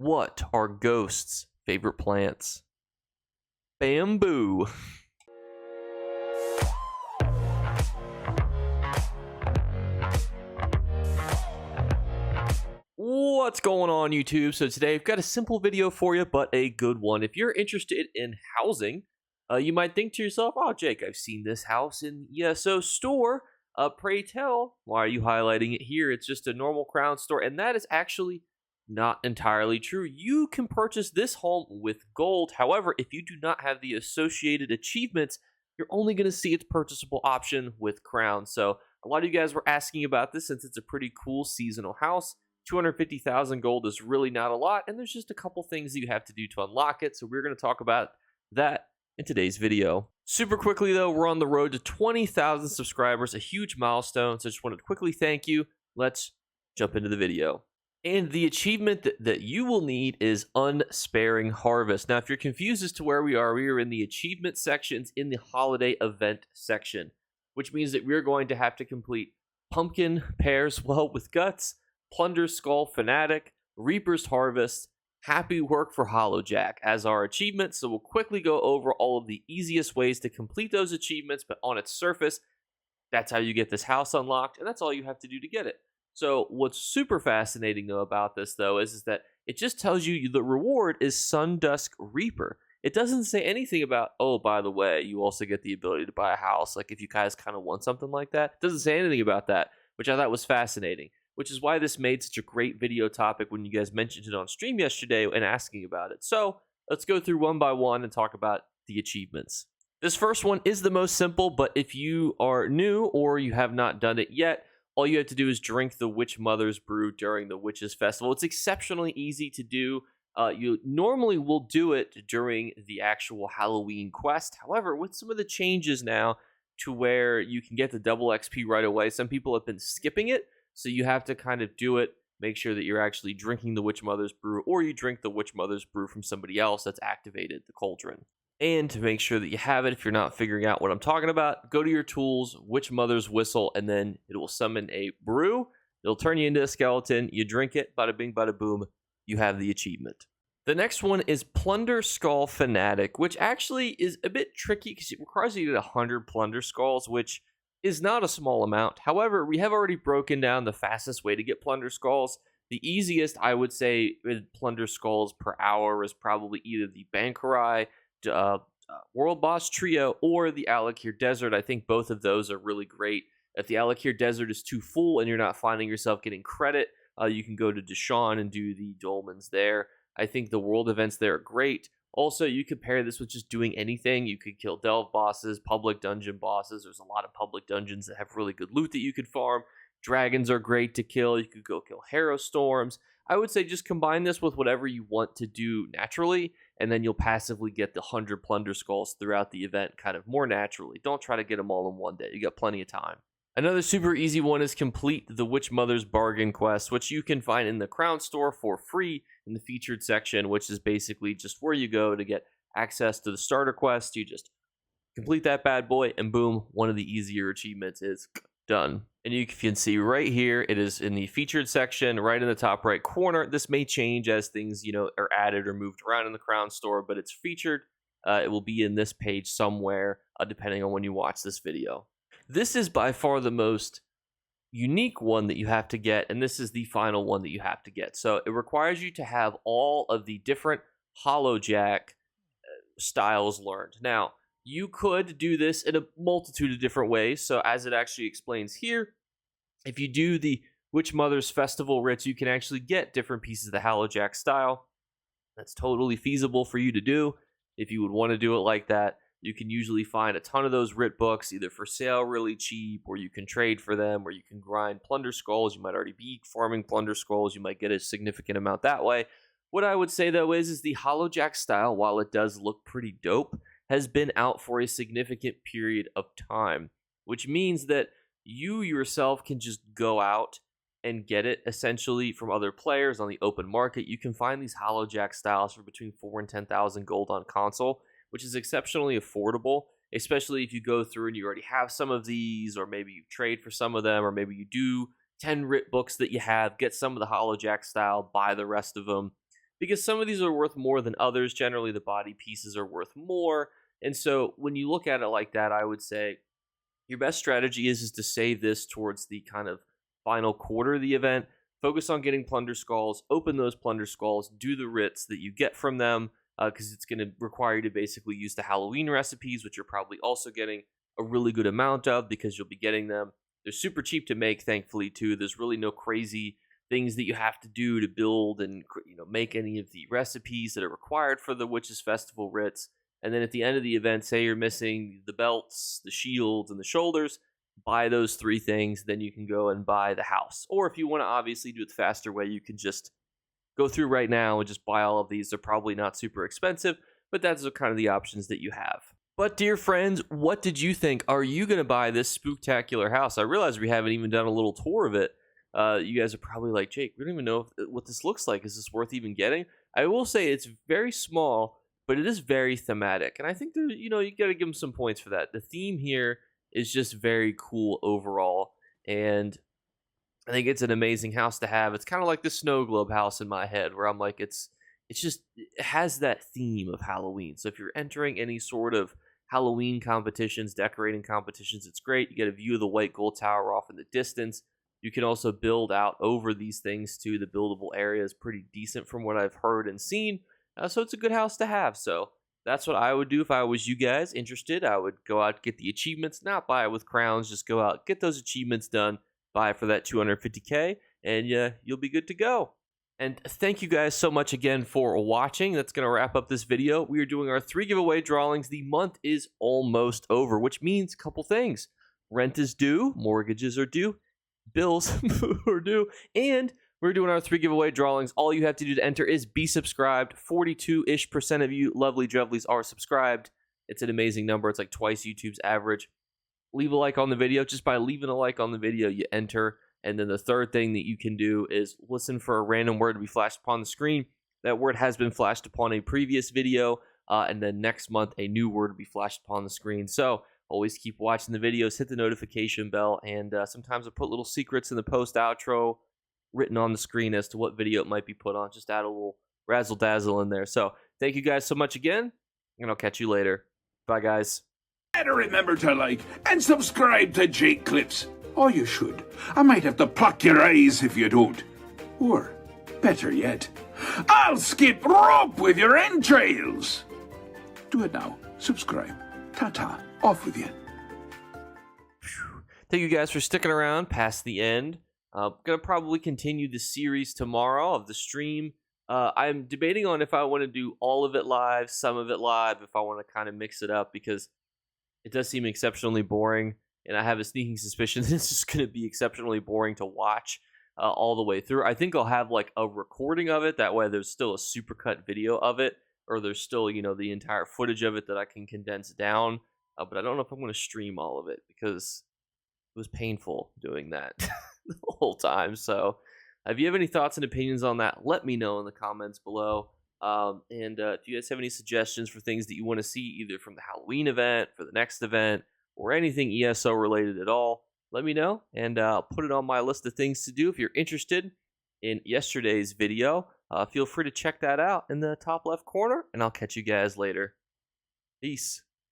What are ghosts' favorite plants? Bamboo. What's going on, YouTube? So today I've got a simple video for you, but a good one. If you're interested in housing, you might think to yourself, oh, Jake, I've seen this house in ESO store. Pray tell, why are you highlighting it here? It's just a normal Crown store, and that is actually not entirely true. You can purchase this home with gold. However, if you do not have the associated achievements, you're only going to see its purchasable option with Crown. So a lot of you guys were asking about this since it's a pretty cool seasonal house. 250,000 gold is really not a lot, and there's just a couple things that you have to do to unlock it, so we're going to talk about that in today's video. Super quickly though, we're on the road to 20,000 subscribers, a huge milestone, so I just wanted to quickly thank you. Let's jump into the video. And the achievement that you will need is Unsparing Harvest. Now, if you're confused as to where we are in the achievement sections in the holiday event section, which means that we're going to have to complete Pumpkin Pears Well with Guts, Plunder Skull Fanatic, Reaper's Harvest, Happy Work for Hollowjack as our achievements. So we'll quickly go over all of the easiest ways to complete those achievements, but on its surface, that's how you get this house unlocked, and that's all you have to do to get it. So what's super fascinating though about this though is that it just tells you the reward is Sundusk Reaper. It doesn't say anything about, oh, by the way, you also get the ability to buy a house. Like if you guys kind of want something like that, it doesn't say anything about that, which I thought was fascinating. Which is why this made such a great video topic when you guys mentioned it on stream yesterday and asking about it. So let's go through one by one and talk about the achievements. This first one is the most simple, but if you are new or you have not done it yet, all you have to do is drink the Witch Mother's Brew during the Witches Festival. It's exceptionally easy to do. You normally will do it during the actual Halloween quest. However, with some of the changes now to where you can get the double XP right away, some people have been skipping it. So you have to kind of do it, make sure that you're actually drinking the Witch Mother's Brew, or you drink the Witch Mother's Brew from somebody else that's activated the cauldron. And to make sure that you have it, if you're not figuring out what I'm talking about, go to your tools, Witch Mother's Whistle, and then it will summon a brew. It'll turn you into a skeleton. You drink it, bada bing, bada boom, you have the achievement. The next one is Plunder Skull Fanatic, which actually is a bit tricky because it requires you to get 100 Plunder Skulls, which is not a small amount. However, we have already broken down the fastest way to get Plunder Skulls. The easiest, I would say, with Plunder Skulls per hour is probably either the Bankarai World Boss Trio or the Alakir Desert. I think both of those are really great. If the Alakir Desert is too full and you're not finding yourself getting credit, you can go to Deshawn and do the Dolmens there. I think the world events there are great. Also, you could pair this with just doing anything. You could kill delve bosses, public dungeon bosses. There's a lot of public dungeons that have really good loot that you could farm. Dragons are great to kill. You could go kill Harrow Storms. I would say just combine this with whatever you want to do naturally, and then you'll passively get the 100 Plunder Skulls throughout the event kind of more naturally. Don't try to get them all in one day. You got plenty of time. Another super easy one is complete the Witch Mother's Bargain Quest, which you can find in the Crown Store for free in the featured section, which is basically just where you go to get access to the starter quest. You just complete that bad boy, and boom, one of the easier achievements is done. And you can see right here, it is in the featured section, right in the top right corner. This may change as things, are added or moved around in the Crown Store, but it's featured. It will be in this page somewhere, depending on when you watch this video. This is by far the most unique one that you have to get, and this is the final one that you have to get. So it requires you to have all of the different Hollowjack styles learned. Now, you could do this in a multitude of different ways. So as it actually explains here, if you do the Witch Mother's Festival Writs, you can actually get different pieces of the Hollowjack style. That's totally feasible for you to do if you would want to do it like that. You can usually find a ton of those writ books either for sale really cheap, or you can trade for them, or you can grind Plunder Skulls. You might already be farming Plunder Skulls. You might get a significant amount that way. What I would say, though, is the Hollowjack style, while it does look pretty dope, has been out for a significant period of time, which means that you yourself can just go out and get it essentially from other players on the open market. You can find these Hollowjack styles for between 4,000 and 10,000 gold on console, which is exceptionally affordable, especially if you go through and you already have some of these, or maybe you trade for some of them, or maybe you do 10 writ books that you have, get some of the Hollowjack style, buy the rest of them, because some of these are worth more than others. Generally, the body pieces are worth more. And so when you look at it like that, I would say your best strategy is to save this towards the kind of final quarter of the event. Focus on getting plunder skulls, open those plunder skulls, do the writs that you get from them, because it's going to require you to basically use the Halloween recipes, which you're probably also getting a really good amount of because you'll be getting them. They're super cheap to make, thankfully, too. There's really no crazy things that you have to do to build and make any of the recipes that are required for the Witches Festival writs. And then at the end of the event, say you're missing the belts, the shields, and the shoulders, buy those 3 things, then you can go and buy the house. Or if you want to obviously do it the faster way, you can just go through right now and just buy all of these. They're probably not super expensive, but that's kind of the options that you have. But dear friends, what did you think? Are you going to buy this spooktacular house? I realize we haven't even done a little tour of it. You guys are probably like, Jake, we don't even know what this looks like. Is this worth even getting? I will say it's very small, but it is very thematic. And I think there, you got to give them some points for that. The theme here is just very cool overall. And I think it's an amazing house to have. It's kind of like the snow globe house in my head, where I'm like, it has that theme of Halloween. So if you're entering any sort of Halloween competitions, decorating competitions, it's great. You get a view of the white gold tower off in the distance. You can also build out over these things too. The buildable area is pretty decent from what I've heard and seen. So it's a good house to have. So that's what I would do if I was you guys interested. I would go out, get the achievements, not buy it with crowns. Just go out, get those achievements done. Buy it for that $250K, and you'll be good to go. And thank you guys so much again for watching. That's going to wrap up this video. We are doing our 3 giveaway drawings. The month is almost over, which means a couple things. Rent is due, mortgages are due, bills are due, and we're doing our 3 giveaway drawings. All you have to do to enter is be subscribed. 42-ish% of you lovely juvlies are subscribed. It's an amazing number. It's like twice YouTube's average. Leave a like on the video. Just by leaving a like on the video, you enter. And then the third thing that you can do is listen for a random word to be flashed upon the screen. That word has been flashed upon a previous video. And then next month, a new word will be flashed upon the screen. So always keep watching the videos, hit the notification bell. And sometimes I put little secrets in the post-outro written on the screen as to what video it might be put on. Just add a little razzle-dazzle in there. So thank you guys so much again. And I'll catch you later. Bye, guys. Better remember to like and subscribe to Jake Clips. Or you should. I might have to pluck your eyes if you don't. Or, better yet, I'll skip rope with your entrails. Do it now. Subscribe. Ta-ta. Off with you. Thank you guys for sticking around past the end. I'm going to probably continue the series tomorrow of the stream. I'm debating on if I want to do all of it live, some of it live, if I want to kind of mix it up, because it does seem exceptionally boring, and I have a sneaking suspicion that it's just going to be exceptionally boring to watch all the way through. I think I'll have like a recording of it. That way there's still a supercut video of it, or there's still, the entire footage of it that I can condense down. But I don't know if I'm going to stream all of it, because it was painful doing that the whole time. So if you have any thoughts and opinions on that, let me know in the comments below. And if you guys have any suggestions for things that you want to see, either from the Halloween event, for the next event, or anything ESO related at all, let me know, and I'll put it on my list of things to do. If you're interested in yesterday's video, feel free to check that out in the top left corner, and I'll catch you guys later. Peace.